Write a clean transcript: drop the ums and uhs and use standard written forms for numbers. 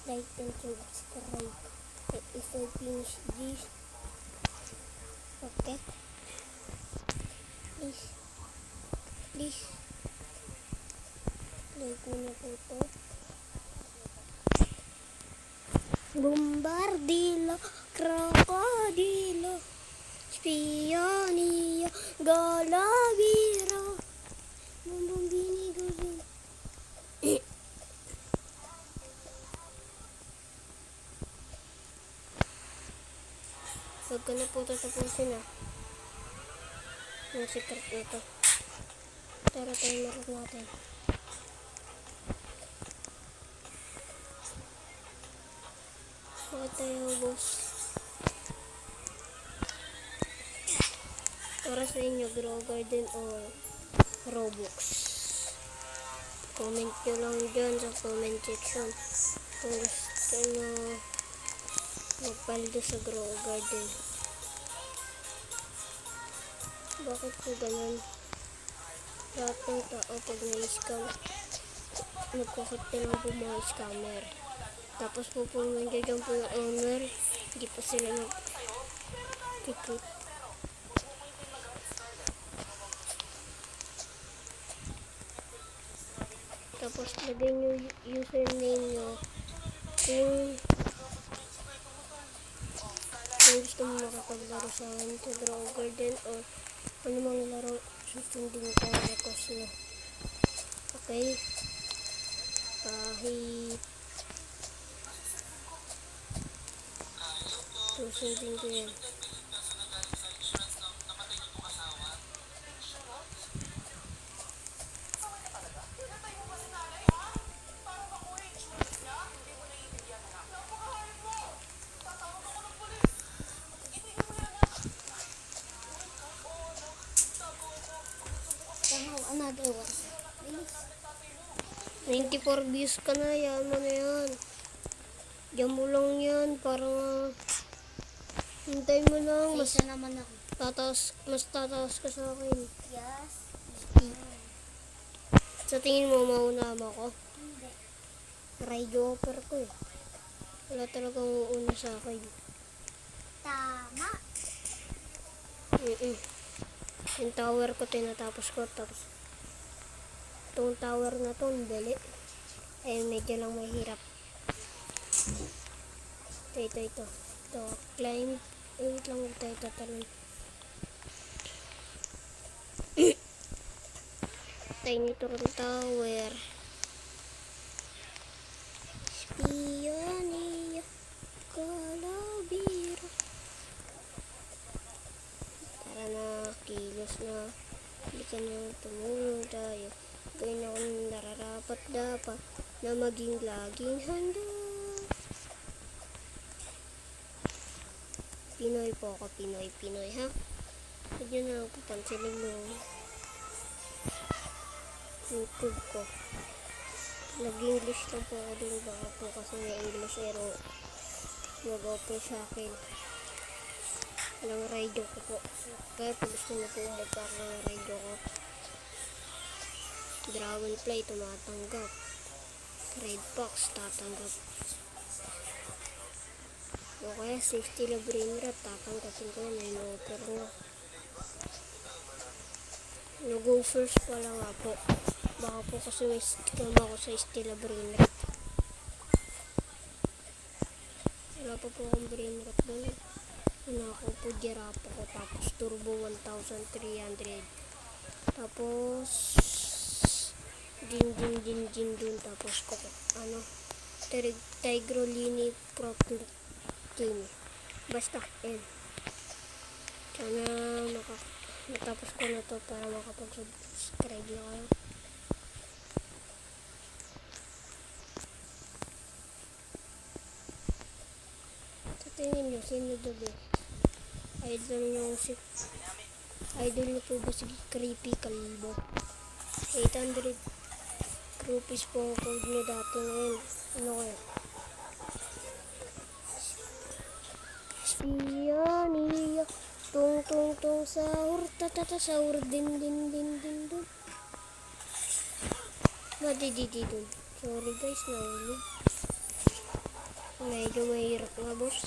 Like and subscribe. If I finish this, okay? Please, like mo na po ito. Bombardilo, krokodilo, spionio, golobiro, bumbini gulin. Huwag ko na po tatapusin yung secret na ito. Tara tayo marap natin. Bakit tayo boss? Para sa inyo, Grow Garden o Roblox. Comment nyo lang dyan sa comment section kung gusto nyo magpaldo sa Grow Garden. Bakit po ganun? Lahat ng tao pag na-scam, nagkakot na lang po mga scammer. Tapos po nandiyan po yung owner, hindi po sila nag-tikit. Tapos lagay nyo username nyo kung gusto mo makapaglaro sa akin sa Grow Garden o ano mang laro susundin ko ang request nyo. Okay? Kahit susundin ko yan. Another one. 94 views ka na, yan mo na yan. Diyan mo lang yan, parang hintay mo lang. Mas naman ako. Mas tataas ka sa akin. Yes. Sa tingin mo, mauna mo ako? Hindi. Radio offer ko eh. Wala talagang uuna sa akin. Tama. Yung tower ko tinatapos ko, tapos itong tower na to, dali. Ay, medyo lang mahirap. Ito. Climb. Wait lang, tayo tatalon. Tayo nito rin tower. Spionio, golobiro. Tara na, kilos na. Hindi ka na tumulong tayo. Gawin ako nararapat dapat na maging laging handa. Pinoy po ako, Pinoy ha. Huwag nyo na lang papansinin yung YouTube ko. Nag-English lang po ako dun, baka po kasi may English pero mag-open sa akin. Walang radio ko po. Kaya pag gusto nyo po magpaka ng radio ko, Dragonfly tumatanggap, Red Fox tatanggap, o kaya Safety Lab Brainrot tatanggapin ko na yung offer nga. No-go first pala nga po, baka po kasi may scam ako sa Safety Lab Brainrot. Wala pa po akong Brainrot doon. Ako po Giraffe ko, tapos Turbo 1300, tapos Din dun, tapos ko Tigrolini Protein. Basta N. Sana matapos ko na to para makapag-subscribe na kayo. Sa tingin nyo, sino the best? Idol nyo po ba si Creepy Kalbo? 800 rupees po code nyo dati, ngayon ano kaya? Spionio, tung sahur, sahur din. madididi dun. Sorry guys, nahulog. Medyo mahirap nga boss.